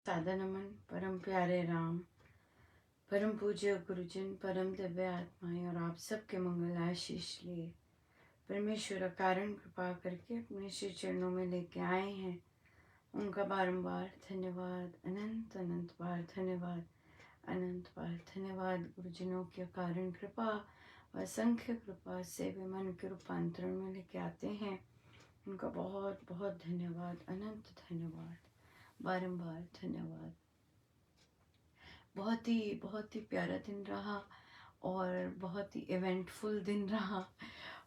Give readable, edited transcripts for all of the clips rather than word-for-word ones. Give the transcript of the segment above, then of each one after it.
सादा नमन परम प्यारे राम, परम पूज्य गुरुजन, परम दिव्य आत्माएं और आप सबके मंगल आशीष लिए परमेश्वर कारण कृपा करके अपने श्री चरणों में लेके आए हैं। उनका बारंबार धन्यवाद, अनंत अनंत बार धन्यवाद, अनंत बार धन्यवाद। गुरुजनों के कारण कृपा व असंख्य कृपा से वे मन के रूपांतरण में लेके आते हैं। उनका बहुत बहुत धन्यवाद, अनंत धन्यवाद, बारंबार धन्यवाद। बहुत ही प्यारा दिन रहा और बहुत ही इवेंटफुल दिन रहा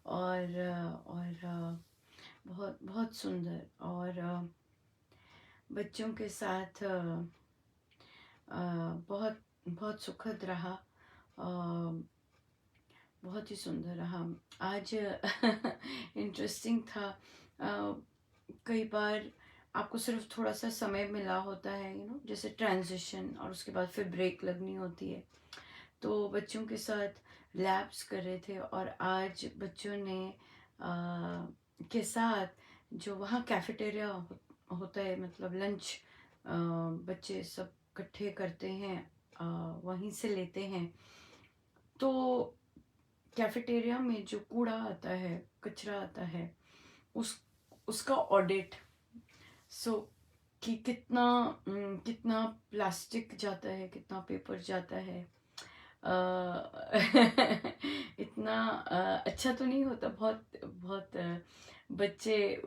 और बहुत बहुत सुंदर और बच्चों के साथ बहुत बहुत सुखद रहा। बहुत ही सुंदर रहा आज। इंटरेस्टिंग था। कई बार आपको सिर्फ थोड़ा सा समय मिला होता है, जैसे ट्रांजिशन, और उसके बाद फिर ब्रेक लगनी होती है। तो बच्चों के साथ लैब्स कर रहे थे और आज बच्चों ने के साथ जो वहाँ कैफेटेरिया होता है, मतलब लंच बच्चे सब इकट्ठे करते हैं, वहीं से लेते हैं। तो कैफेटेरिया में जो कूड़ा आता है, कचरा आता है, उसका ऑडिट, सो कि कितना प्लास्टिक जाता है, कितना पेपर जाता है। इतना अच्छा तो नहीं होता। बहुत बहुत बच्चे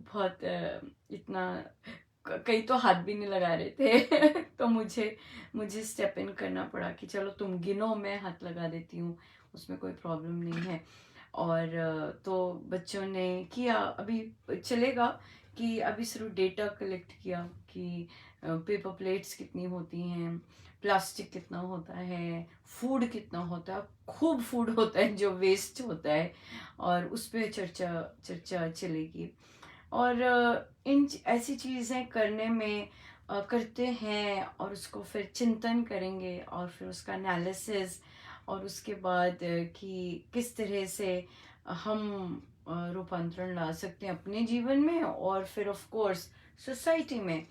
बहुत इतना कई तो हाथ भी नहीं लगा रहे थे। तो मुझे स्टेप इन करना पड़ा कि चलो तुम गिनो, मैं हाथ लगा देती हूँ, उसमें कोई प्रॉब्लम नहीं है। और तो बच्चों ने किया। अभी चलेगा कि अभी सिर्फ डेटा कलेक्ट किया कि पेपर प्लेट्स कितनी होती हैं, प्लास्टिक कितना होता है, फूड कितना होता है, खूब फूड होता है जो वेस्ट होता है, और उस पर चर्चा चर्चा चलेगी। और इन ऐसी चीज़ें करने में करते हैं और उसको फिर चिंतन करेंगे और फिर उसका एनालिसिस, और उसके बाद कि किस तरह से हम रूपांतरण ला सकते हैं अपने जीवन में और फिर ऑफ कोर्स सोसाइटी में,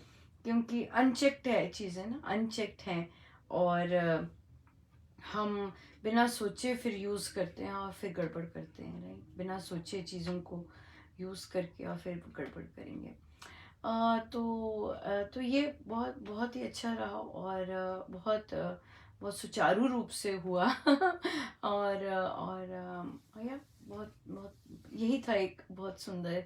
क्योंकि अनचेक्ड है चीज़ें ना, अनचेक्ड हैं। और हम बिना सोचे फिर यूज़ करते हैं और फिर गड़बड़ करते हैं, राइट। बिना सोचे चीज़ों को यूज़ करके और फिर गड़बड़ करेंगे। तो ये बहुत बहुत ही अच्छा रहा और बहुत सुचारू रूप से हुआ। और या बहुत बहुत यही था एक बहुत सुंदर।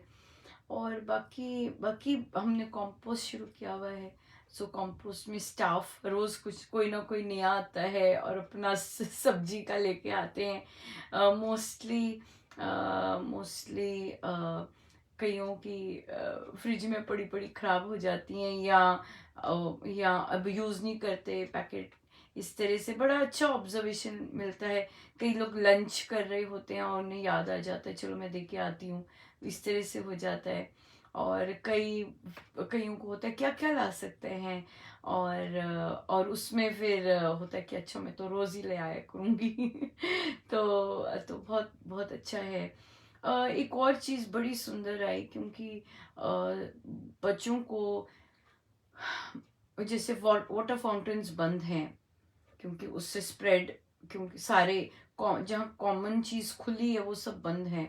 और बाकी बाकी हमने कंपोस्ट शुरू किया हुआ है। सो कंपोस्ट में स्टाफ रोज कुछ कोई ना कोई नया आता है और अपना सब्जी का लेके आते हैं। मोस्टली कईयों की फ्रिज में पड़ी पड़ी खराब हो जाती हैं, या अब यूज़ नहीं करते पैकेट। इस तरह से बड़ा अच्छा ऑब्जर्वेशन मिलता है। कई लोग लंच कर रहे होते हैं और उन्हें याद आ जाता है, चलो मैं दे के आती हूँ, इस तरह से हो जाता है। और कईयों को होता है क्या क्या ला सकते हैं, और उसमें फिर होता है कि अच्छा मैं तो रोज़ ही ले आया करूँगी। तो बहुत बहुत अच्छा है। एक और चीज़ बड़ी सुंदर आई, क्योंकि बच्चों को जैसे वाटर फाउंटेन्स बंद हैं, क्योंकि उससे स्प्रेड, क्योंकि सारे जहाँ कॉमन चीज़ खुली है वो सब बंद है।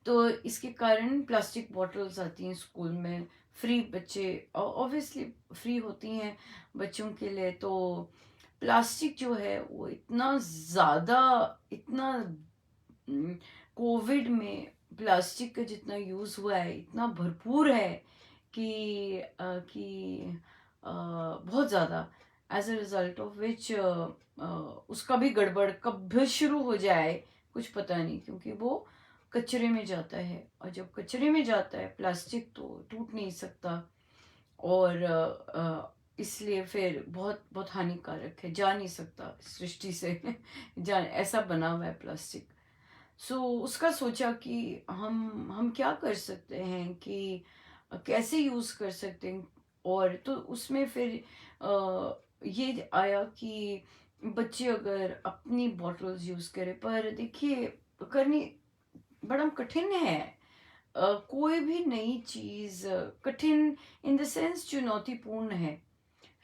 तो इसके कारण प्लास्टिक बॉटल्स आती हैं स्कूल में फ्री। बच्चे ऑब्वियसली फ्री होती हैं बच्चों के लिए। तो प्लास्टिक जो है वो इतना ज़्यादा, इतना कोविड में प्लास्टिक का जितना यूज़ हुआ है इतना भरपूर है कि बहुत ज़्यादा, as a result of which उसका भी गड़बड़ कब भी शुरू हो जाए कुछ पता नहीं, क्योंकि वो कचरे में जाता है, और जब कचरे में जाता है प्लास्टिक तो टूट नहीं सकता। और इसलिए फिर बहुत बहुत हानिकारक है, जा नहीं सकता सृष्टि से। जा ऐसा बना हुआ है प्लास्टिक। उसका सोचा कि हम क्या कर सकते हैं, कि कैसे यूज़ कर सकते हैं। और तो उसमें फिर ये आया कि बच्चे अगर अपनी बॉटल्स यूज़ करें, पर देखिए करनी बड़ा कठिन है। कोई भी नई चीज कठिन इन द सेंस चुनौतीपूर्ण है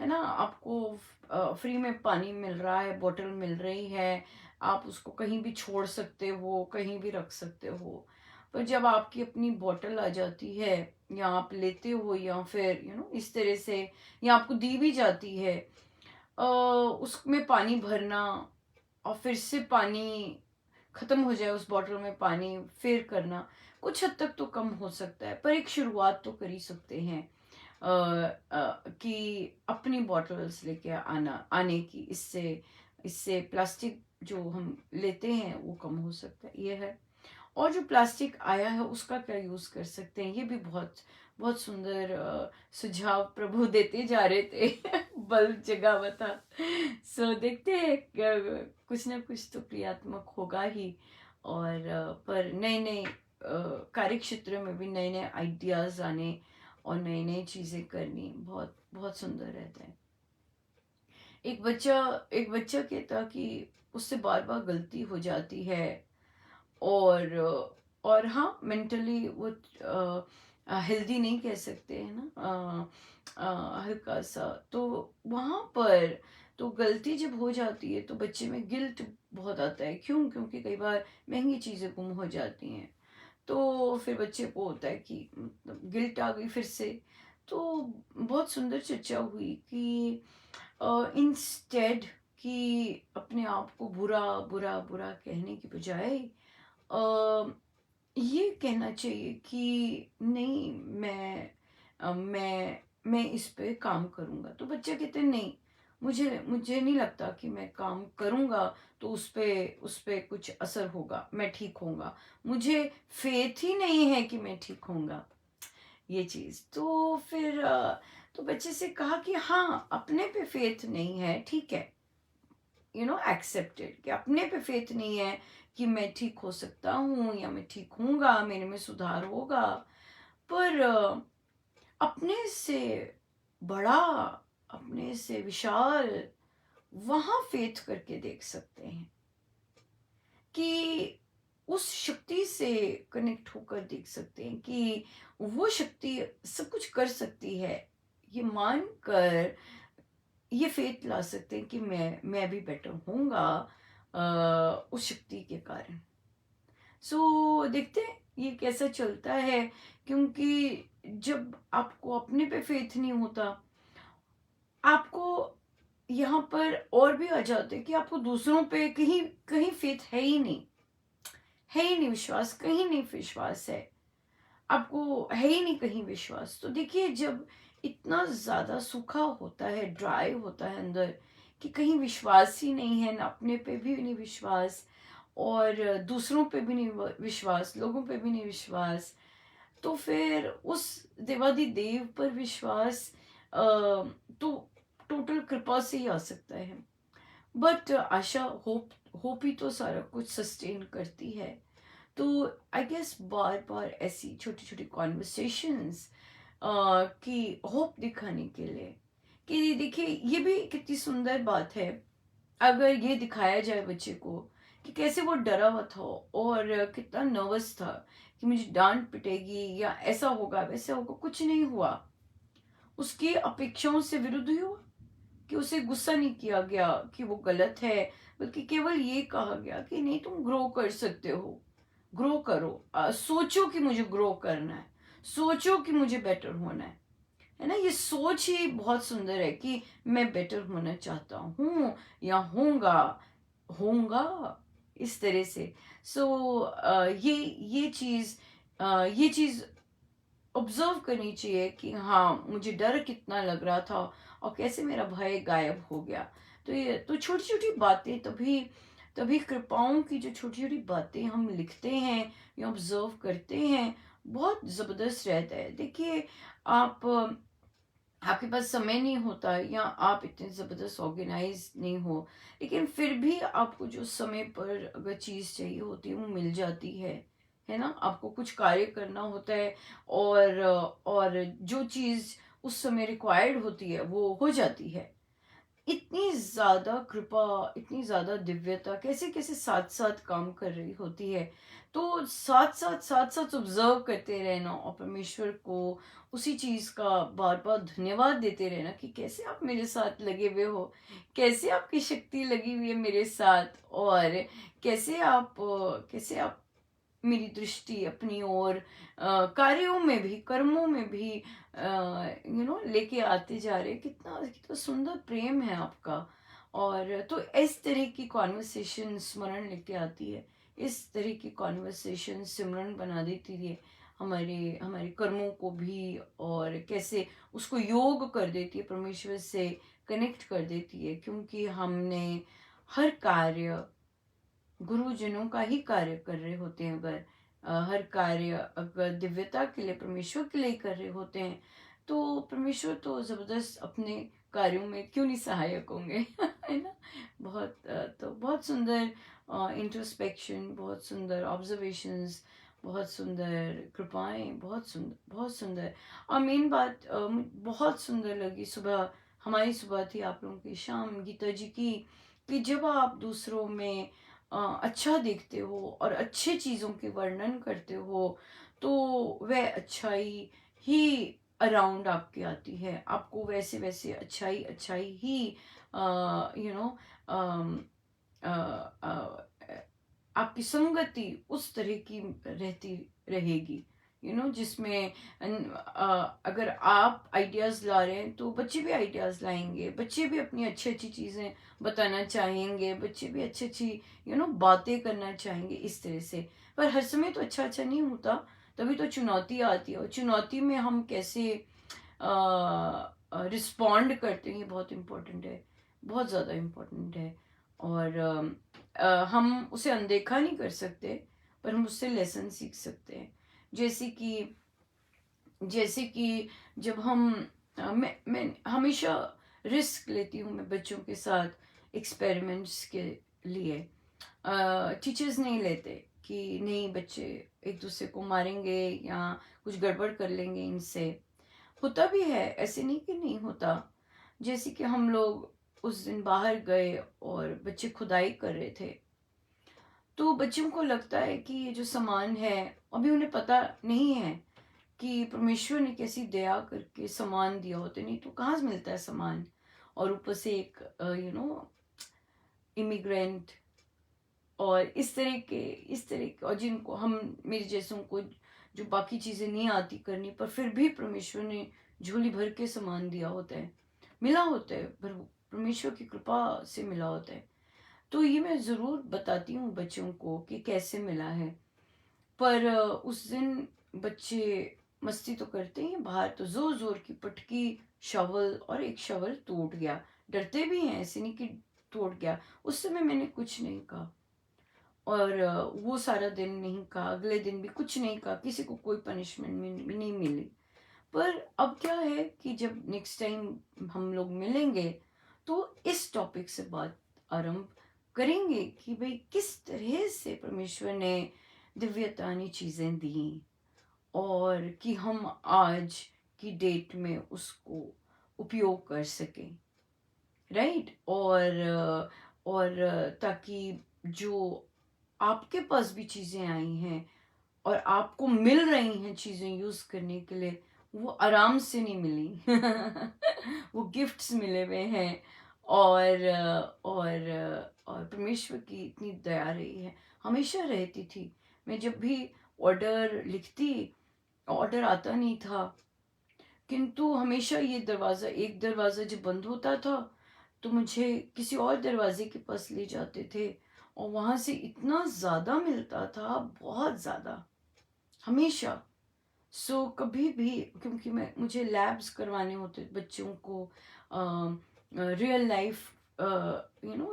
ना। आपको फ्री में पानी मिल रहा है, बोतल मिल रही है, आप उसको कहीं भी छोड़ सकते हो, कहीं भी रख सकते हो। पर जब आपकी अपनी बोतल आ जाती है, या आप लेते हो, या फिर इस तरह से, या आपको दी भी जाती है, उसमें पानी भरना, और फिर से पानी खत्म हो जाए, उस बॉटल में पानी फिर करना, कुछ हद तक तो कम हो सकता है, पर एक शुरुआत तो कर ही सकते हैं। कि अपनी बॉटल्स लेके आने की, इससे इससे प्लास्टिक जो हम लेते हैं वो कम हो सकता है, ये है। और जो प्लास्टिक आया है उसका क्या यूज कर सकते हैं, ये भी बहुत बहुत सुंदर सुझाव प्रभु देते जा रहे थे बल्ब जगा हुआ था। सो देखते हैं कुछ ना कुछ तो क्रियात्मक होगा ही। और पर नए नए कार्य क्षेत्र में भी नए नए आइडियाज आने और नई नई चीजें करनी बहुत बहुत सुंदर रहता है। एक बच्चा कहता कि उससे बार बार गलती हो जाती है, और हाँ, मेंटली वो हेल्दी नहीं कह सकते हैं ना, हल्का सा तो वहाँ पर, तो गलती जब हो जाती है तो बच्चे में गिल्ट बहुत आता है। क्यों? क्योंकि कई बार महंगी चीज़ें गुम हो जाती हैं, तो फिर बच्चे को होता है कि मतलब गिल्ट आ गई फिर से। तो बहुत सुंदर चर्चा हुई कि इंस्टेड कि अपने आप को बुरा बुरा बुरा कहने की बजाय अ, ये कहना चाहिए कि नहीं, मैं इस पे काम करूंगा। तो बच्चे कहते हैं नहीं, मुझे मुझे नहीं लगता कि मैं काम करूंगा तो उस पे कुछ असर होगा, मैं ठीक होऊंगा, मुझे फेथ ही नहीं है कि मैं ठीक होऊंगा, ये चीज। तो फिर तो बच्चे से कहा कि हाँ, अपने पे फेथ नहीं है, ठीक है, एक्सेप्टेड कि अपने पे फेथ नहीं है कि मैं ठीक हो सकता हूँ या मैं ठीक होऊंगा, मेरे में सुधार होगा। पर अपने से बड़ा, अपने से विशाल, वहां फेथ करके देख सकते हैं कि उस शक्ति से कनेक्ट होकर देख सकते हैं कि वो शक्ति सब कुछ कर सकती है। ये मान कर ये फेथ ला सकते हैं कि मैं भी बेटर होऊंगा उस शक्ति के कारण। सो देखते हैं ये कैसा चलता है। क्योंकि जब आपको अपने पे फेथ नहीं होता, आपको यहाँ पर और भी आ जाते हैं कि आपको दूसरों पे कहीं कहीं फेथ है ही नहीं, है ही नहीं विश्वास, कहीं नहीं विश्वास है, आपको है ही नहीं कहीं विश्वास। तो देखिए, जब इतना ज्यादा सूखा होता है, ड्राई होता है अंदर, कि कहीं विश्वास ही नहीं है, ना अपने पे भी नहीं विश्वास, और दूसरों पे भी नहीं विश्वास, लोगों पे भी नहीं विश्वास, तो फिर उस देवादि देव पर विश्वास तो टोटल कृपा से ही आ सकता है। बट आशा, होप, होप ही तो सारा कुछ सस्टेन करती है। तो आई गेस बार बार ऐसी छोटी छोटी कॉन्वर्सेशंस की होप दिखाने के लिए, कि देखिए ये भी कितनी सुंदर बात है। अगर ये दिखाया जाए बच्चे को कि कैसे वो डरा हुआ था और कितना नर्वस था कि मुझे डांट पिटेगी या ऐसा होगा वैसा होगा, कुछ नहीं हुआ, उसकी अपेक्षाओं से विरुद्ध ही हुआ, कि उसे गुस्सा नहीं किया गया कि वो गलत है, बल्कि केवल ये कहा गया कि नहीं, तुम ग्रो कर सकते हो, ग्रो करो, सोचो कि मुझे ग्रो करना है, सोचो कि मुझे बेटर होना है ना। ये सोच ही बहुत सुंदर है कि मैं बेटर होना चाहता हूँ या होऊंगा, होऊंगा इस तरह से। सो ये चीज ऑब्जर्व करनी चाहिए कि हाँ, मुझे डर कितना लग रहा था और कैसे मेरा भय गायब हो गया। तो ये तो छोटी छोटी बातें, तभी तभी कृपाओं की जो छोटी छोटी बातें हम लिखते हैं या ऑब्जर्व करते हैं, बहुत ज़बरदस्त रहता है। देखिए, आप आपके पास समय नहीं होता, या आप इतने ज़बरदस्त ऑर्गेनाइज नहीं हो, लेकिन फिर भी आपको जो समय पर अगर चीज़ चाहिए होती है वो मिल जाती है ना। आपको कुछ कार्य करना होता है, और जो चीज़ उस समय रिक्वायर्ड होती है वो हो जाती है। इतनी ज़्यादा कृपा, इतनी ज़्यादा दिव्यता कैसे-कैसे साथ-साथ काम कर रही होती है। तो साथ-साथ ऑब्ज़र्व करते रहना और परमेश्वर को उसी चीज़ का बार-बार धन्यवाद देते रहना कि कैसे आप मेरे साथ लगे हुए हो, कैसे आपकी शक्ति लगी हुई है मेरे साथ, और कैसे आप मेरी दृष्टि अपनी ओर कार्यों में भी, कर्मों में भी लेके आते जा रहे हैं। कितना कितना सुंदर प्रेम है आपका। और तो इस तरह की कॉन्वर्सेशन स्मरण लेके आती है, इस तरह की कॉन्वर्सेशन सिमरन बना देती है हमारे हमारे कर्मों को भी, और कैसे उसको योग कर देती है, परमेश्वर से कनेक्ट कर देती है, क्योंकि हमने हर कार्य गुरुजनों का ही कार्य कर रहे होते हैं। अगर हर कार्य अगर दिव्यता के लिए, परमेश्वर के लिए ही कर रहे होते हैं, तो परमेश्वर तो ज़बरदस्त अपने कार्यों में क्यों नहीं सहायक होंगे। है ना? तो बहुत सुंदर इंट्रोस्पेक्शन, बहुत सुंदर ऑब्जर्वेशंस, बहुत सुंदर कृपाएं, बहुत सुंदर। और मेन बात बहुत सुंदर लगी सुबह, हमारी सुबह थी, आप लोगों की शाम गीता जी की, कि जब आप दूसरों में अच्छा देखते हो और अच्छे चीज़ों के वर्णन करते हो, तो वह अच्छाई ही अराउंड आपके आती है, आपको वैसे वैसे अच्छाई अच्छाई ही यू नो आपकी संगति उस तरह की रहती रहेगी, जिसमें अगर आप आइडियाज़ ला रहे हैं तो बच्चे भी आइडियाज़ लाएंगे, बच्चे भी अपनी अच्छी अच्छी चीज़ें बताना चाहेंगे, बच्चे भी अच्छी अच्छी बातें करना चाहेंगे इस तरह से। पर हर समय तो अच्छा अच्छा नहीं होता, तभी तो चुनौती आती है, और चुनौती में हम कैसे रिस्पॉन्ड करते हैं, ये बहुत इम्पोर्टेंट है, बहुत ज़्यादा इम्पोर्टेंट है। और हम उसे अनदेखा नहीं कर सकते, पर हम उससे लेसन सीख सकते हैं। जैसे कि जैसे कि जब हम मैं हमेशा रिस्क लेती हूँ मैं बच्चों के साथ एक्सपेरिमेंट्स के लिए। टीचर्स नहीं लेते कि नहीं, बच्चे एक दूसरे को मारेंगे या कुछ गड़बड़ कर लेंगे इनसे। होता भी है, ऐसे नहीं कि नहीं होता। जैसे कि हम लोग उस दिन बाहर गए और बच्चे खुदाई कर रहे थे, तो बच्चों को लगता है कि ये जो सामान है, अभी उन्हें पता नहीं है कि परमेश्वर ने कैसी दया करके सामान दिया होता है, नहीं तो कहाँ से मिलता है सामान। और ऊपर से एक इमिग्रेंट, और इस तरह के और जिनको हम, मेरे जैसों को जो बाकी चीज़ें नहीं आती करनी, पर फिर भी परमेश्वर ने झोली भर के सामान दिया होता है, मिला होता है, पर परमेश्वर की कृपा से मिला होता है। तो ये मैं ज़रूर बताती हूँ बच्चों को कि कैसे मिला है। पर उस दिन बच्चे मस्ती तो करते हैं, बाहर तो जोर जोर की पटकी, शवल, और एक शवल टूट गया। डरते भी हैं, ऐसे नहीं कि टूट गया। उस समय मैंने कुछ नहीं कहा, और वो सारा दिन नहीं कहा, अगले दिन भी कुछ नहीं कहा, किसी को कोई पनिशमेंट भी नहीं मिली। पर अब क्या है कि जब नेक्स्ट टाइम हम लोग मिलेंगे, तो इस टॉपिक से बात आरंभ करेंगे कि भाई किस तरह से परमेश्वर ने दिव्यतानी चीज़ें दी, और कि हम आज की डेट में उसको उपयोग कर सकें, राइट। और ताकि जो आपके पास भी चीज़ें आई हैं और आपको मिल रही हैं चीज़ें यूज़ करने के लिए, वो आराम से नहीं मिली। वो गिफ्ट्स मिले हुए हैं। और परमेश्वर की इतनी दया रही है, हमेशा रहती थी। मैं जब भी ऑर्डर लिखती, ऑर्डर आता नहीं था, किंतु हमेशा ये दरवाज़ा, एक दरवाज़ा जब बंद होता था तो मुझे किसी और दरवाजे के पास ले जाते थे, और वहाँ से इतना ज़्यादा मिलता था, बहुत ज़्यादा, हमेशा। सो कभी भी, क्योंकि मुझे लैब्स करवाने होते बच्चों को, रियल लाइफ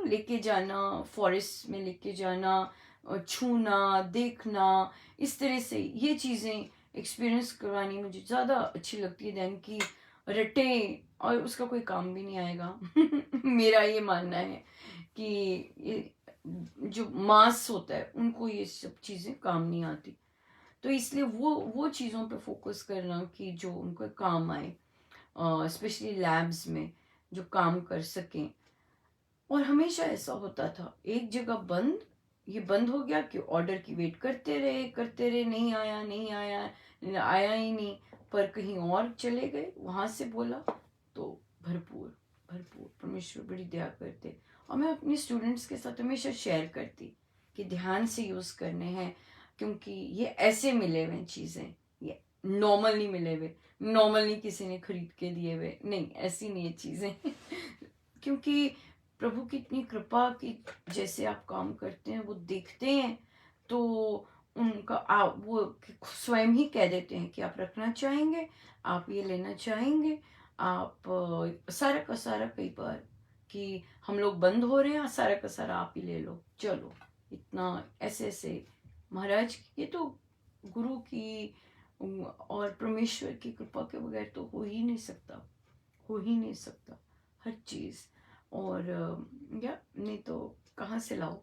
लेके जाना, फॉरेस्ट में लेके जाना, छूना, देखना, इस तरह से ये चीज़ें एक्सपीरियंस करवानी मुझे ज़्यादा अच्छी लगती है दैन कि रटे और उसका कोई काम भी नहीं आएगा। मेरा ये मानना है कि ये जो मास होता है उनको ये सब चीज़ें काम नहीं आती। तो इसलिए वो चीज़ों पे फोकस करना कि जो उनको काम आए, स्पेशली लैब्स में जो काम कर सकें। और हमेशा ऐसा होता था, एक जगह बंद, ये बंद हो गया कि ऑर्डर की वेट करते रहे, नहीं आया नहीं आया, आया ही नहीं। पर कहीं और चले गए, वहां से बोला तो भरपूर भरपूर परमेश्वर बड़ी दया करते। और मैं अपने स्टूडेंट्स के साथ हमेशा शेयर करती कि ध्यान से यूज़ करने हैं, क्योंकि ये ऐसे मिले हुए चीज़ें, ये नॉर्मल नहीं मिले हुए, नॉर्मल नहीं किसी ने खरीद के दिए हुए, नहीं ऐसी नहीं है चीज़ें क्योंकि प्रभु की इतनी कृपा कि जैसे आप काम करते हैं वो देखते हैं, तो उनका वो स्वयं ही कह देते हैं कि आप रखना चाहेंगे, आप ये लेना चाहेंगे, आप सारा का सारा, कई बार कि हम लोग बंद हो रहे हैं, सारा का सारा आप ही ले लो, चलो। इतना ऐसे ऐसे महाराज, ये तो गुरु की और परमेश्वर की कृपा के बगैर तो हो ही नहीं सकता, हो ही नहीं सकता हर चीज़। और या नहीं तो कहाँ से लाओ,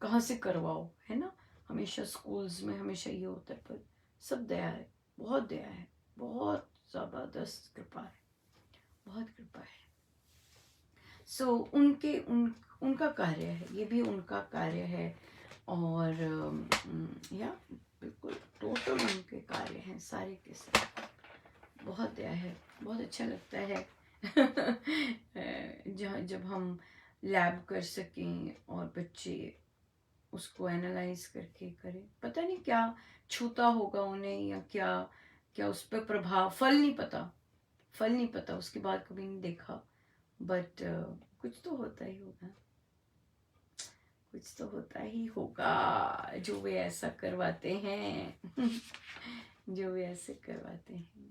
कहाँ से करवाओ, है ना। हमेशा स्कूल्स में हमेशा ये होता है, पर सब दया है, बहुत दया है, बहुत ज़बरदस्त कृपा है, बहुत कृपा है। सो उनका कार्य है, ये भी उनका कार्य है। और या बिल्कुल टोटल उनके कार्य हैं सारे के सारे, बहुत दया है, बहुत अच्छा लगता है जब हम लैब कर सकें और बच्चे उसको एनालाइज करके करें, पता नहीं क्या छूता होगा उन्हें, या क्या क्या उस पर प्रभाव, फल नहीं पता, उसके बाद कभी नहीं देखा, बट कुछ तो होता ही होगा, कुछ तो होता ही होगा जो वे ऐसा करवाते हैं जो वे ऐसे करवाते हैं।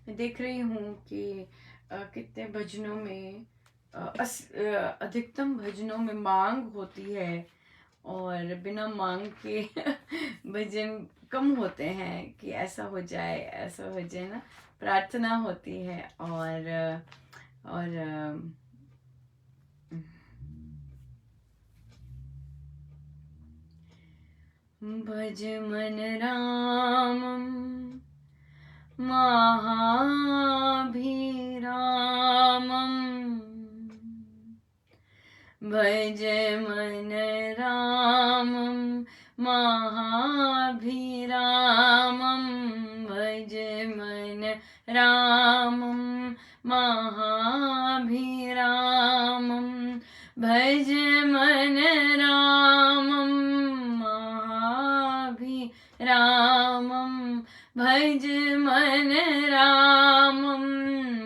मैं देख रही हूँ कि कितने भजनों में अधिकतम भजनों में मांग होती है, और बिना मांग के भजन कम होते हैं कि ऐसा हो जाए, ऐसा हो जाए ना, प्रार्थना होती है। और भज मन रामम महाभिरामम, भज मन रामम महाभिरामम, भज मन रामम महाभिरामम, भज मन रामम महाभिरामम, भज मन रामम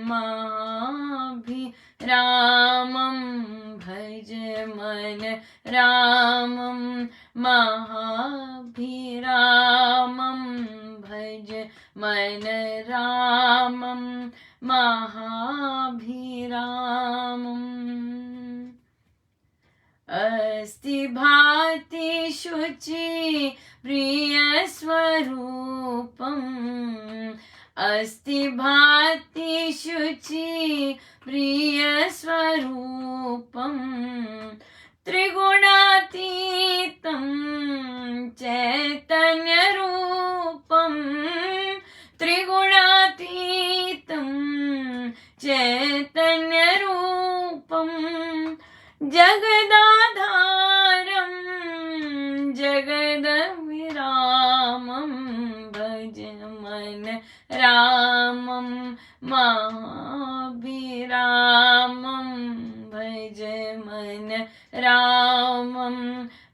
महाभिरामम, भज मन रामम महाभिरामम, भज मन रामम महाभिरामम। अस्ति भाति शुचि प्रिय स्वरूपम, अस्ति भाति शुचि प्रिय स्वरूपम, त्रिगुणातीतं चैतन्य रूपम, त्रिगुणातीतं चैतन्य रूपम, जगदाधारं जगदविरामं, भज मन रामं महाभिरामं, भज रामं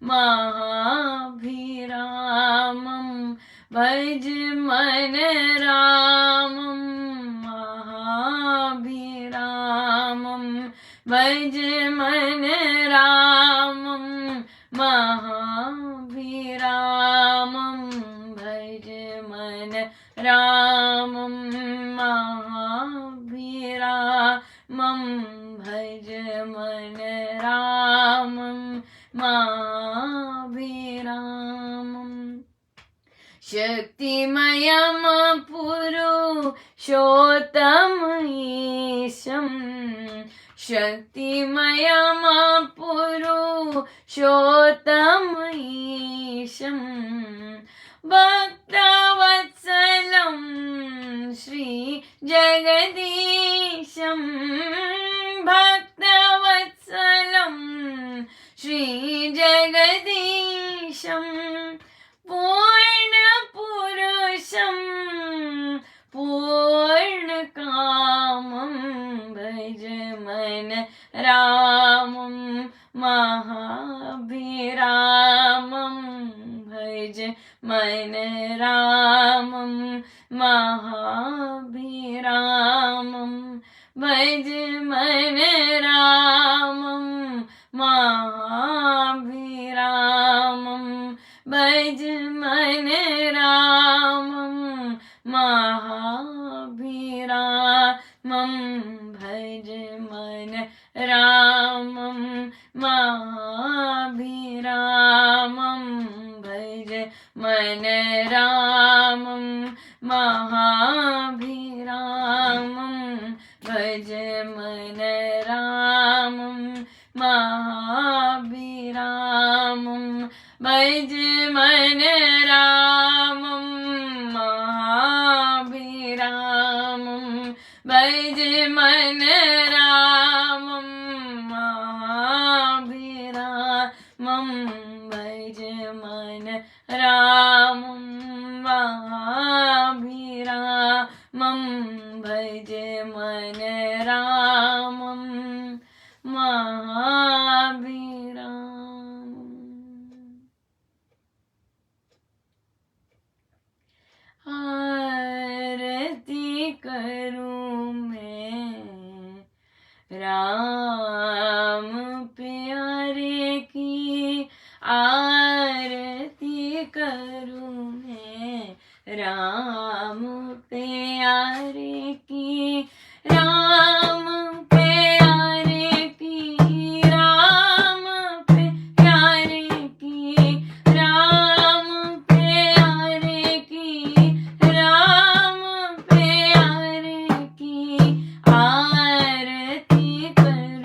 महाभिरामं भज मन रामं महाभिरामं भज मन रामं महाभिरामं भज मन रामं महाभिरामं भज मन रामं महाभिरामं शक्तिमयं पुरुषोत्तमईशं शक्तिमयं पुरुषोत्तमईशं भक्तवत्सलं श्री जगदीशं भक्तवत्सलं श्री जगदीशं पूर्णपुरुषं पूर्णकामं भज मन रामं महाभिरामं भज मन रामं महाभिरामं भज मन रामं महाभिरामं भज मन रामं महाभिरामं भज मन रामं महाभिरामं भज मन रामं महाभिरामं भज मन रामं महाभिरामं भज मन रामं महाभिरामं भज मन रामं महाभिरामं भज मन रामं महाभिरामं भज मन रामं महाभिरामम्। आरती करूं मैं राम प्यारे की, आरती करूं मैं राम प्यारे की, राम प्यारे की, राम प्यारे की, राम प्यारे की, राम प्यारे की आरती करूं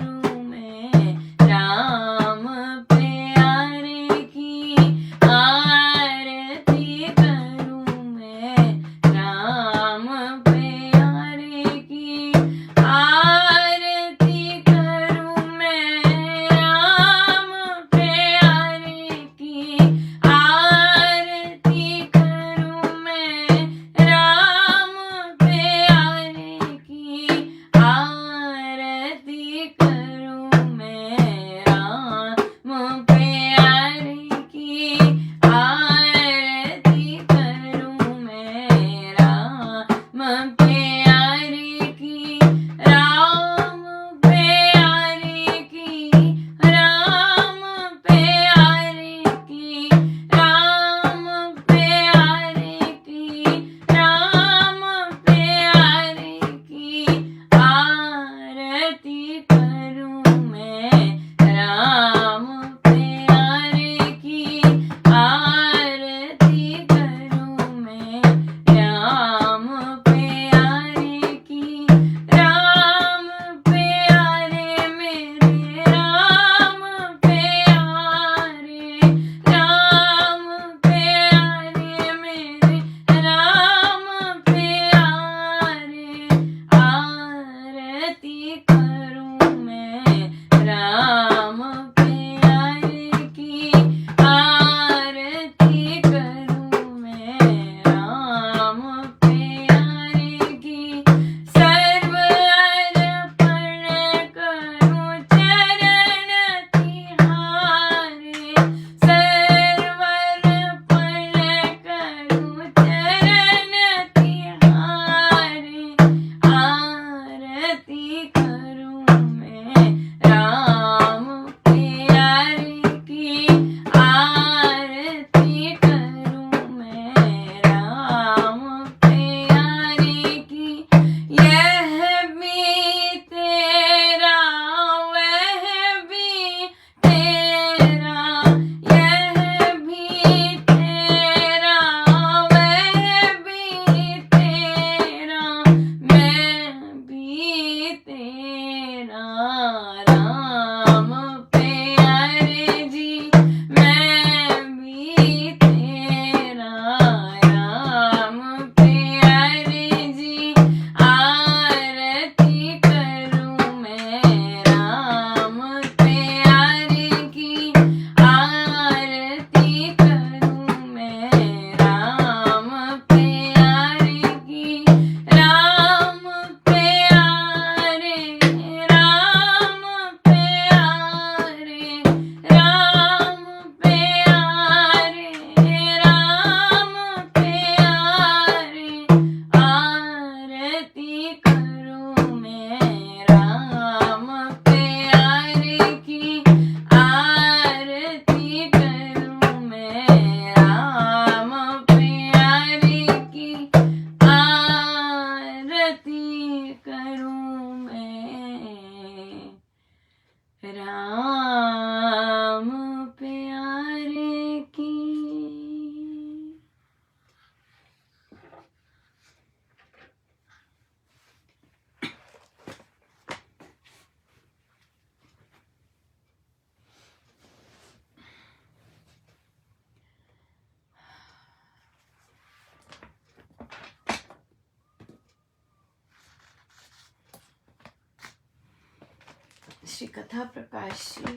श्री कथा प्रकाश जी।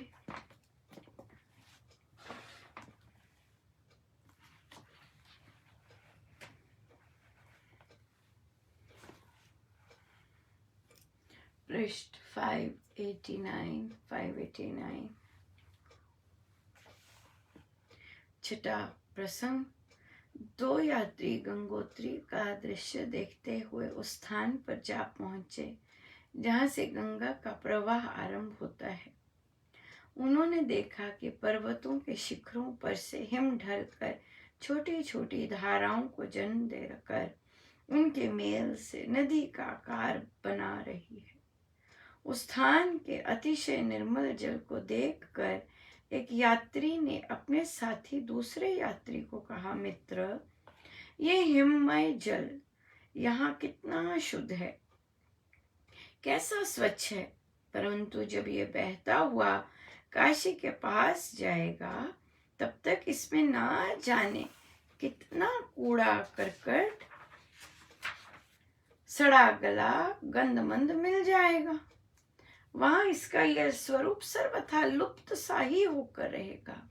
पृष्ठ 589। छठा प्रसंग। दो यात्री गंगोत्री का दृश्य देखते हुए उस स्थान पर जा पहुंचे जहां से गंगा का प्रवाह आरंभ होता है। उन्होंने देखा कि पर्वतों के शिखरों पर से हिम ढलकर छोटी छोटी धाराओं को जन्म देकर उनके मेल से नदी का आकार बना रही है। उस स्थान के अतिशय निर्मल जल को देखकर एक यात्री ने अपने साथी दूसरे यात्री को कहा, मित्र, ये हिममय जल यहाँ कितना शुद्ध है, कैसा स्वच्छ है। परंतु जब ये बहता हुआ काशी के पास जाएगा तब तक इसमें ना जाने कितना कूड़ा करकट, सड़ा गला, गंदमंद मिल जाएगा। वहां इसका यह स्वरूप सर्वथा लुप्त सा ही होकर रहेगा।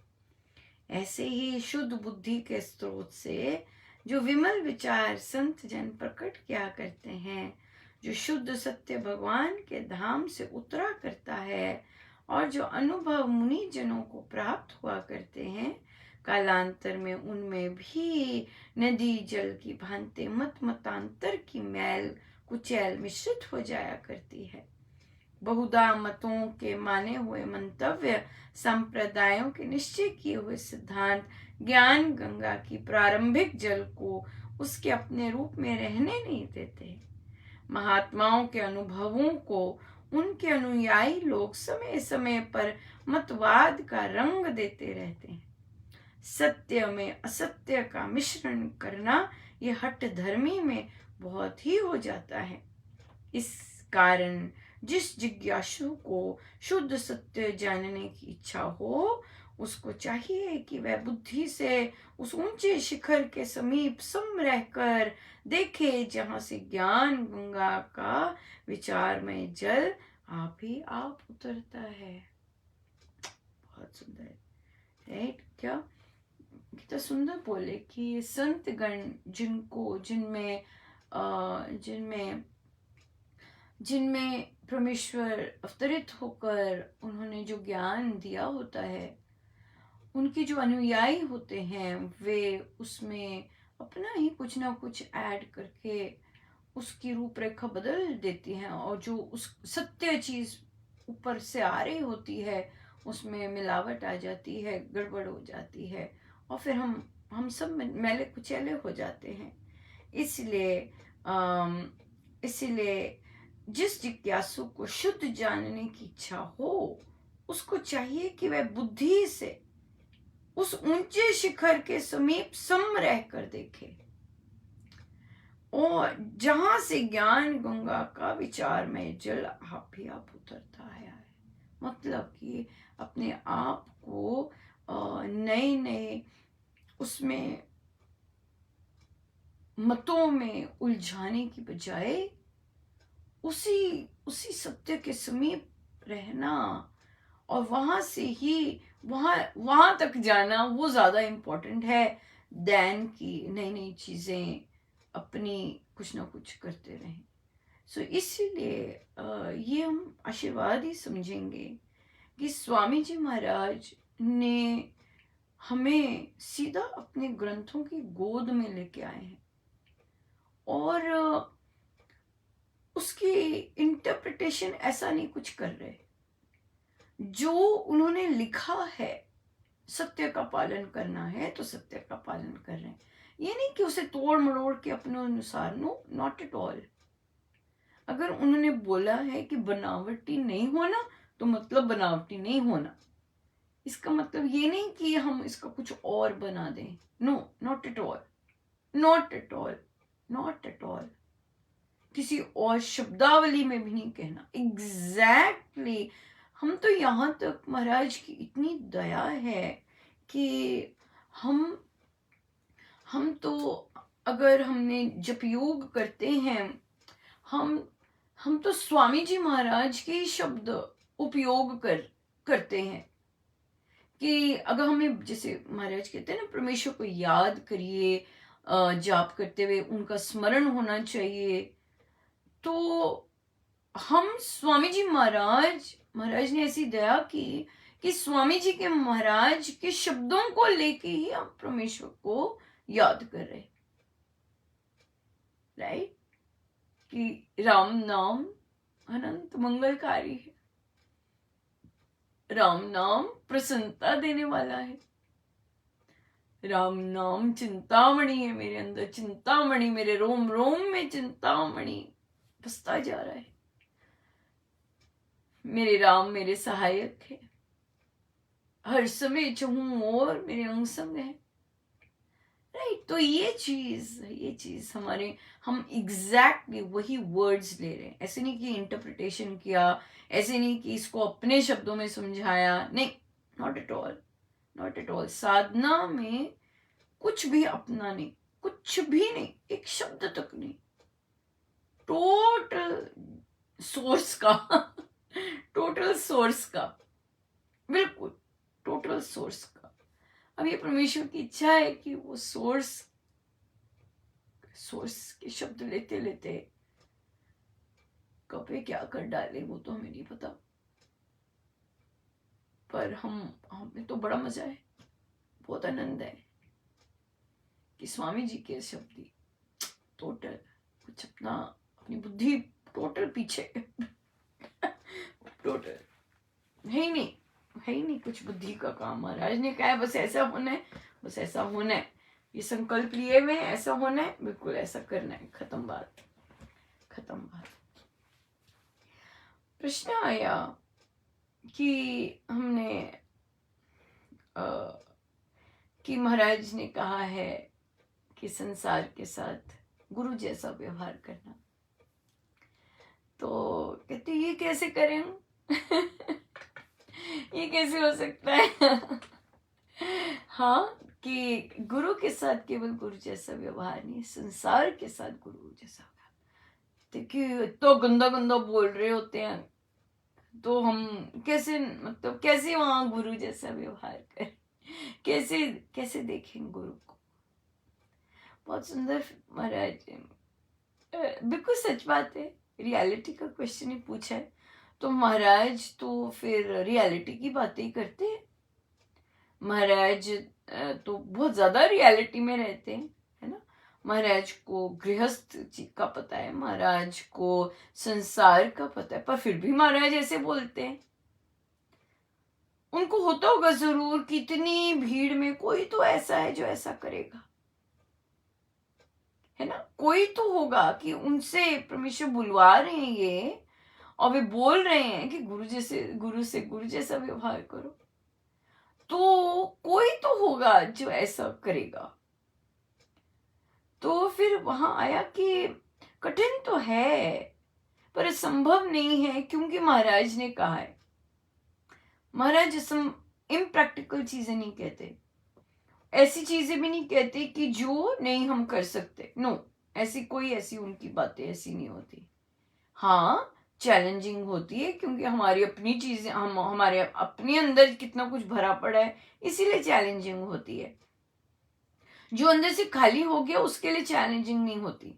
ऐसे ही शुद्ध बुद्धि के स्रोत से जो विमल विचार संत जन प्रकट किया करते हैं, जो शुद्ध सत्य भगवान के धाम से उतरा करता है और जो अनुभव मुनि जनों को प्राप्त हुआ करते हैं, कालांतर में उनमें भी नदी जल की भांति मत मतांतर की मैल कुचैल मिश्रित हो जाया करती है। बहुधा मतों के माने हुए मंतव्य, संप्रदायों के निश्चय किए हुए सिद्धांत ज्ञान गंगा की प्रारंभिक जल को उसके अपने रूप में रहने नहीं देते। महात्माओं के अनुभवों को उनके अनुयायी लोग समय समय पर मतवाद का रंग देते रहते हैं। सत्य में असत्य का मिश्रण करना ये हठ धर्मी में बहुत ही हो जाता है। इस कारण जिस जिज्ञासु को शुद्ध सत्य जानने की इच्छा हो, उसको चाहिए कि वह बुद्धि से उस ऊंचे शिखर के समीप सम रहकर देखे जहां से ज्ञान गंगा का विचारमय जल आप ही आप उतरता है। बहुत सुंदर, राइट? क्या कितना सुंदर बोले कि संत गण जिनको जिनमें परमेश्वर अवतरित होकर उन्होंने जो ज्ञान दिया होता है, उनके जो अनुयायी होते हैं वे उसमें अपना ही कुछ ना कुछ ऐड करके उसकी रूपरेखा बदल देती हैं, और जो उस सत्य चीज ऊपर से आ रही होती है उसमें मिलावट आ जाती है, गड़बड़ हो जाती है, और फिर हम सब मैले कुचैले हो जाते हैं। इसलिए जिस जिज्ञासु को शुद्ध जानने की इच्छा हो, उसको चाहिए कि वह बुद्धि से उस ऊंचे शिखर के समीप सम रहकर देखे, और जहां से ज्ञान गंगा का विचार में जल आप ही आप उतरता है। मतलब कि अपने आप को नए नए उसमें मतों में उलझाने की बजाय उसी सत्य के समीप रहना और वहां से ही वहां तक जाना, वो ज्यादा इम्पोर्टेंट है दैन की नई नई चीजें अपनी कुछ ना कुछ करते रहें। सो इसीलिए ये हम आशीर्वाद ही समझेंगे कि स्वामी जी महाराज ने हमें सीधा अपने ग्रंथों की गोद में लेके आए हैं और उसकी इंटरप्रिटेशन ऐसा नहीं कुछ कर रहे। जो उन्होंने लिखा है, सत्य का पालन करना है तो सत्य का पालन कर रहे हैं। ये नहीं कि उसे तोड़ मरोड़ के अपने अनुसार, नो, नॉट एट ऑल। अगर उन्होंने बोला है कि बनावटी नहीं होना तो मतलब बनावटी नहीं होना। इसका मतलब ये नहीं कि हम इसका कुछ और बना दें, no, not at all, not at all, not at all. किसी और शब्दावली में भी नहीं कहना। एग्जैक्टली हम तो यहाँ तक महाराज की इतनी दया है कि हम तो अगर हमने जप योग करते हैं, हम तो स्वामी जी महाराज के शब्द उपयोग करते हैं कि अगर हमें, जैसे महाराज कहते हैं ना, परमेश्वर को याद करिए, जाप करते हुए उनका स्मरण होना चाहिए। तो हम स्वामी जी महाराज ने ऐसी दया की कि स्वामी जी के महाराज के शब्दों को लेके ही हम परमेश्वर को याद कर रहे, राइट? कि राम नाम अनंत मंगलकारी है, राम नाम प्रसन्नता देने वाला है, राम नाम चिंतामणि है, मेरे अंदर चिंतामणि, मेरे रोम रोम में चिंतामणि बसता जा रहा है। मेरे राम मेरे सहायक है, हर समय चाहूं और मेरे अंग संग है, राइट? तो ये चीज हमारे, हम एग्जैक्टली वही वर्ड्स ले रहे हैं। ऐसे नहीं कि इंटरप्रिटेशन किया, ऐसे नहीं कि इसको अपने शब्दों में समझाया, नहीं, not at all, not at all. साधना में कुछ भी अपना नहीं, कुछ भी नहीं, एक शब्द तक नहीं, टोटल सोर्स का टोटल सोर्स का, बिल्कुल टोटल सोर्स का। अब ये परमेश्वर की इच्छा है कि वो सोर्स के शब्द लेते लेते कब क्या कर डाले वो तो हमें नहीं पता, पर हमें तो बड़ा मजा है, बहुत आनंद है कि स्वामी जी के शब्द ही टोटल, कुछ अपनी बुद्धि टोटल पीछे टोटल है ही नहीं कुछ बुद्धि का काम। महाराज ने कहा है बस ऐसा होना है, बस ऐसा होना है, ये संकल्प लिए हुए ऐसा होना है, बिल्कुल ऐसा करना है, खत्म बात। प्रश्न आया कि हमने कि महाराज ने कहा है कि संसार के साथ गुरु जैसा व्यवहार करना, तो कहते ये कैसे करें ये कैसे हो सकता है हाँ, कि गुरु के साथ केवल गुरु जैसा व्यवहार नहीं, संसार के साथ गुरु जैसा। देखिए तो गंदा गंदा बोल रहे होते हैं, तो हम कैसे, मतलब कैसे वहां गुरु जैसा व्यवहार करें, कैसे देखें गुरु को। बहुत सुंदर महाराज, बिल्कुल सच बात है, रियलिटी का क्वेश्चन ही पूछा है, तो महाराज तो फिर रियलिटी की बातें ही करते हैं। महाराज तो बहुत ज्यादा रियलिटी में रहते हैं, है ना। महाराज को गृहस्थ जी का पता है, महाराज को संसार का पता है, पर फिर भी महाराज ऐसे बोलते हैं। उनको होता होगा जरूर कि इतनी भीड़ में कोई तो ऐसा है जो ऐसा करेगा, है ना। कोई तो होगा कि उनसे परमेश्वर बुलवा रहे हैं ये, और वे बोल रहे हैं कि गुरु से गुरु जैसा व्यवहार करो, तो कोई तो होगा जो ऐसा करेगा। तो फिर वहां आया कि कठिन तो है पर संभव नहीं है, क्योंकि महाराज ने कहा है। महाराज इम्प्रैक्टिकल चीजें नहीं कहते, ऐसी चीजें भी नहीं कहते कि जो नहीं हम कर सकते, नो, ऐसी उनकी बातें ऐसी नहीं होती। हाँ, चैलेंजिंग होती है, क्योंकि हमारी अपनी चीजें, हमारे अपने अंदर कितना कुछ भरा पड़ा है, इसीलिए चैलेंजिंग होती है। जो अंदर से खाली हो गया उसके लिए चैलेंजिंग नहीं होती,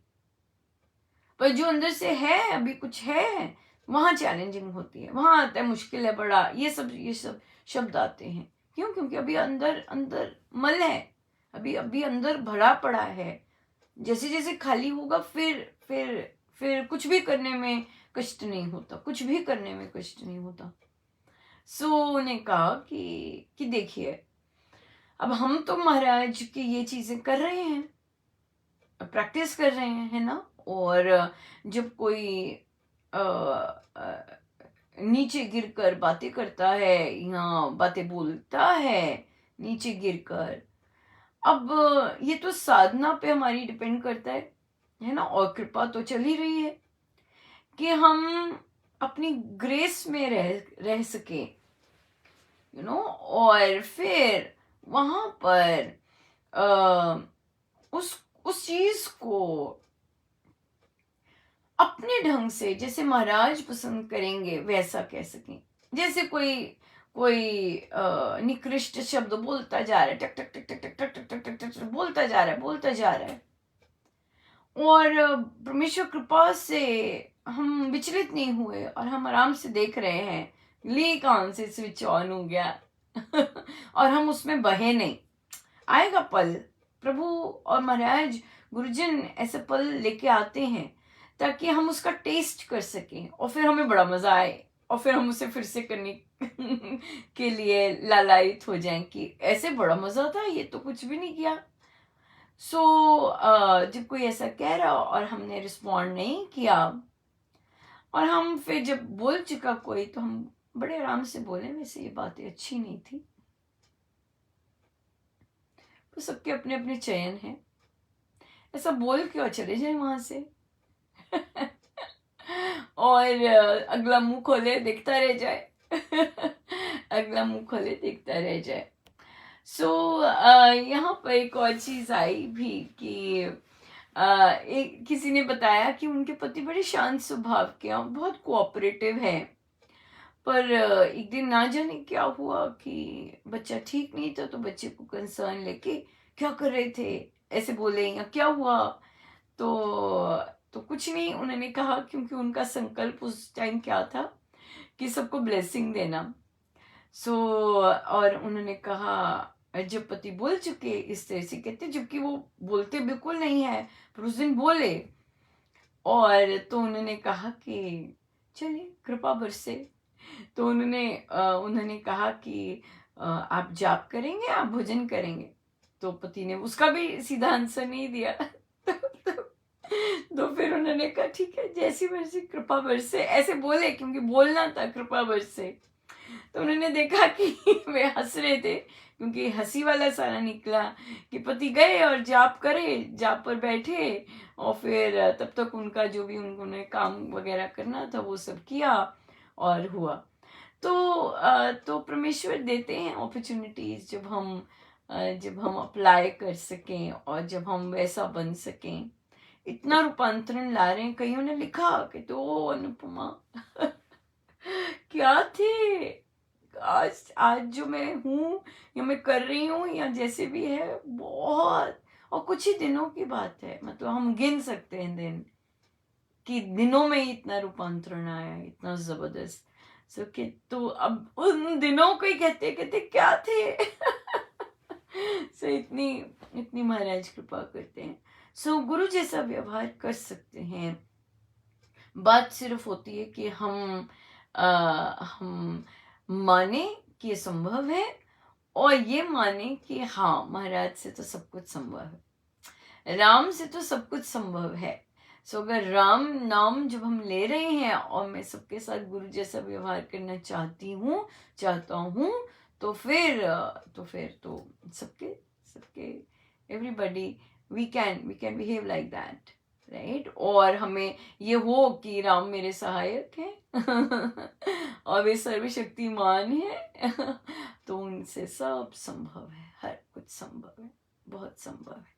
पर जो अंदर से है, अभी कुछ है, वहां चैलेंजिंग होती है, वहां आता है मुश्किल है, बड़ा, ये सब शब्द आते हैं। क्यों? क्योंकि अभी अंदर अंदर मल है, अभी अंदर भरा पड़ा है। जैसे जैसे खाली होगा फिर कुछ भी करने में कष्ट नहीं होता, कुछ भी करने में कष्ट नहीं होता। सो ने कहा कि देखिए, अब हम तो महाराज की ये चीजें कर रहे हैं, प्रैक्टिस कर रहे हैं, है ना। और जब कोई नीचे गिरकर बातें करता है या बातें बोलता है नीचे गिरकर, अब ये तो साधना पे हमारी डिपेंड करता है ना। और कृपा तो चल ही रही है कि हम अपनी ग्रेस में रह सके, और फिर वहां पर उस चीज को अपने ढंग से, जैसे महाराज पसंद करेंगे, वैसा कह सकें, जैसे कोई कोई निकृष्ट शब्द बोलता जा रहा है, टक टक टक टक टक टक टक टक टक टक बोलता जा रहा है, बोलता जा रहा है, और परमेश्वर कृपा से हम विचलित नहीं हुए और हम आराम से देख रहे हैं, ली कौन से स्विच ऑन हो गया और हम उसमें बहे नहीं। आएगा पल, प्रभु और महाराज गुरुजन ऐसे पल लेके आते हैं ताकि हम उसका टेस्ट कर सकें और फिर हमें बड़ा मजा आए और फिर हम उसे फिर से करने के लिए लालायित हो जाएं कि ऐसे बड़ा मजा था, ये तो कुछ भी नहीं किया। सो जब कोई ऐसा कह रहा और हमने रिस्पॉन्ड नहीं किया, और हम फिर जब बोल चुका कोई, तो हम बड़े आराम से बोले वैसे ये बातें अच्छी नहीं थी। तो सबके अपने अपने चयन हैं, ऐसा बोल क्यों चले जाए वहां से और अगला मुंह खोले देखता रह जाए अगला मुंह खोले देखता रह जाए। सो यहाँ पर एक और चीज आई भी कि एक किसी ने बताया कि उनके पति बड़े शांत स्वभाव के और बहुत कोऑपरेटिव है, पर एक दिन ना जाने क्या हुआ कि बच्चा ठीक नहीं था, तो बच्चे को कंसर्न लेके क्या कर रहे थे ऐसे बोले या क्या हुआ, तो कुछ नहीं, उन्होंने कहा क्योंकि उनका संकल्प उस टाइम क्या था कि सबको ब्लेसिंग देना। सो और उन्होंने कहा जब पति बोल चुके इस तरह से कहते, जबकि वो बोलते बिल्कुल नहीं है, पर उस दिन बोले, और तो उन्होंने कहा कि चलिए कृपा बरसे। तो उन्होंने कहा कि आप जाप करेंगे, आप भोजन करेंगे। तो पति ने उसका भी सीधा आंसर नहीं दिया तो फिर उन्होंने कहा ठीक है, जैसी मर्जी कृपा बरसे, ऐसे बोले क्योंकि बोलना था कृपा बरसे। तो उन्होंने देखा कि वे हंस रहे थे, क्योंकि हंसी वाला सारा निकला कि पति गए और जाप करे, जाप पर बैठे, और फिर तब तक उनका जो भी उन्होंने काम वगैरह करना था वो सब किया और हुआ। तो परमेश्वर देते हैं अपॉर्चुनिटीज, जब हम अप्लाई कर सकें और जब हम वैसा बन सकें। इतना रूपांतरण ला रहे हैं, कईयों ने लिखा कि तो अनुपमा क्या थे, आज जो मैं हूँ या मैं कर रही हूँ या जैसे भी है, बहुत, और कुछ ही दिनों की बात है, मतलब हम गिन सकते हैं दिन कि दिनों में ही इतना रूपांतरण आया, इतना जबरदस्त। सो कि तो अब उन दिनों को ही कहते कहते क्या थे सो इतनी इतनी महाराज कृपा करते हैं। सो गुरु जैसा व्यवहार कर सकते हैं। बात सिर्फ होती है कि हम माने कि ये संभव है, और ये माने कि हाँ महाराज से तो सब कुछ संभव है, राम से तो सब कुछ संभव है। सो अगर राम नाम जब हम ले रहे हैं और मैं सबके साथ गुरु जैसा व्यवहार करना चाहता हूँ, तो फिर तो सबके सबके everybody we can behave like that, right. और हमें ये हो कि राम मेरे सहायक हैं और वे सर्वशक्तिमान हैं तो उनसे सब संभव है, हर कुछ संभव है, बहुत संभव है।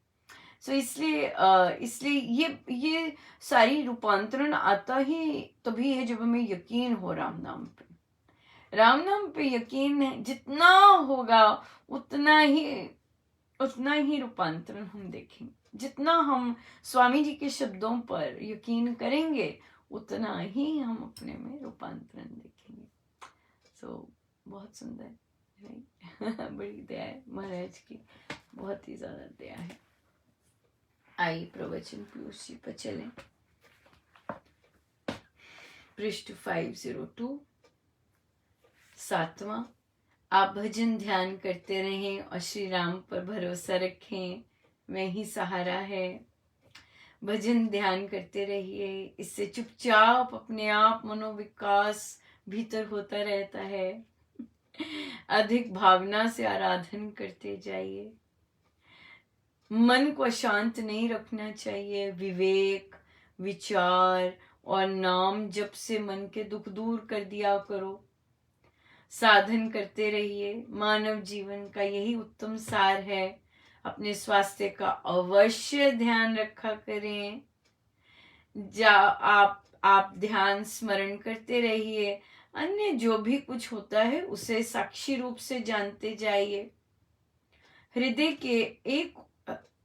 सो इसलिए ये सारी रूपांतरण आता ही तभी है जब हमें यकीन हो राम नाम पे यकीन है, जितना होगा उतना ही रूपांतरण हम देखेंगे। जितना हम स्वामी जी के शब्दों पर यकीन करेंगे उतना ही हम अपने में रूपांतरण देखेंगे। सो बहुत सुंदर, राइट बड़ी दया है महाराज की, बहुत ही ज्यादा दया है। आई प्रवचन पीयूष जी पर चलें। पृष्ठ 502, 7वां। आप भजन ध्यान करते रहें और श्री राम पर भरोसा रखें, मैं ही सहारा है। भजन ध्यान करते रहिए, इससे चुपचाप अपने आप मनोविकास भीतर होता रहता है। अधिक भावना से आराधन करते जाइए। मन को शांत नहीं रखना चाहिए। विवेक, विचार और नाम जप से मन के दुख दूर कर दिया करो। साधन करते रहिए। मानव जीवन का यही उत्तम सार है। अपने स्वास्थ्य का अवश्य ध्यान रखा करें। आप ध्यान स्मरण करते रहिए। अन्य जो भी कुछ होता है उसे साक्षी रूप से जानते जाइए। हृदय के एक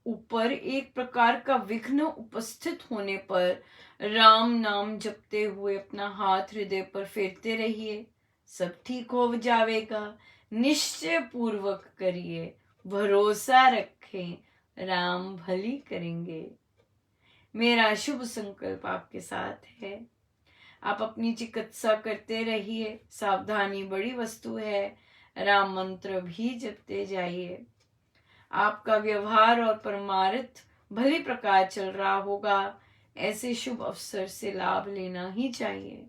ऊपर एक प्रकार का विघ्न उपस्थित होने पर राम नाम जपते हुए अपना हाथ हृदय पर फेरते रहिए, सब ठीक हो जाएगा। निश्चय पूर्वक करिए, भरोसा रखें, राम भली करेंगे। मेरा शुभ संकल्प आपके साथ है। आप अपनी चिकित्सा करते रहिए, सावधानी बड़ी वस्तु है। राम मंत्र भी जपते जाइए। आपका व्यवहार और परमार्थ भली प्रकार चल रहा होगा, ऐसे शुभ अवसर से लाभ लेना ही चाहिए।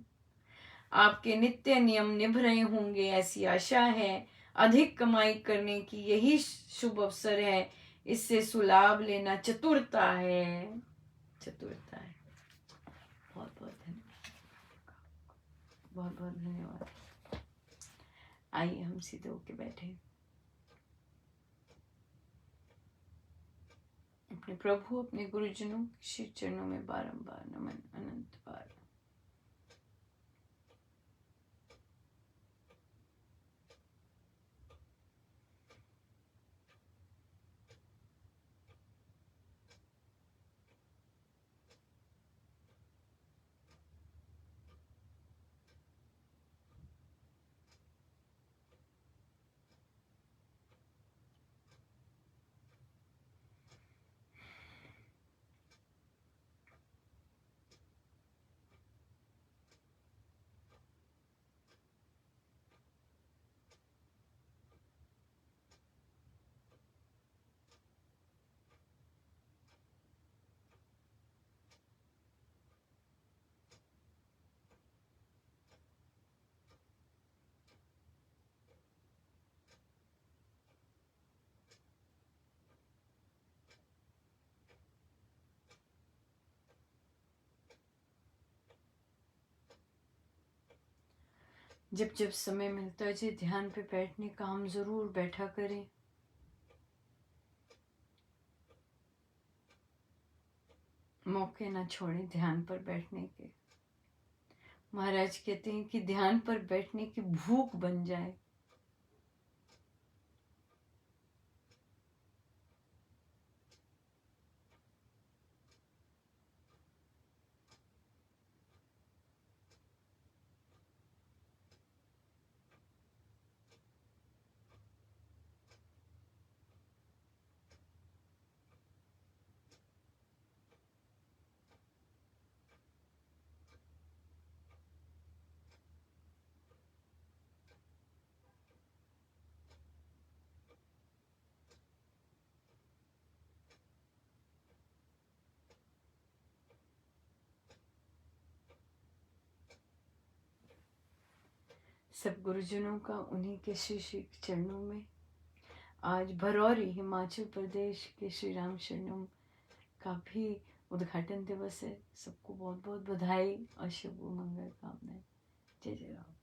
आपके नित्य नियम निभ रहे होंगे ऐसी आशा है। अधिक कमाई करने की यही शुभ अवसर है, इससे सुलाभ लेना चतुरता है। चतुरता है। बहुत बहुत धन्यवाद। बहुत बहुत धन्यवाद। आइए हम सीधे होके बैठे। अपने प्रभु अपने गुरुजनों के श्री चरणों में बारंबार नमन अनंत बार। जब जब समय मिलता है ध्यान पे बैठने का, हम जरूर बैठा करें। मौके ना छोड़ें ध्यान पर बैठने के। महाराज कहते हैं कि ध्यान पर बैठने की भूख बन जाए। सब गुरुजनों का उन्हीं के श्री श्री चरणों में आज भरौरी हिमाचल प्रदेश के श्री राम शरणम का भी उद्घाटन दिवस है। सबको बहुत बहुत बधाई और शुभ मंगल कामनाएं। जय जय राम।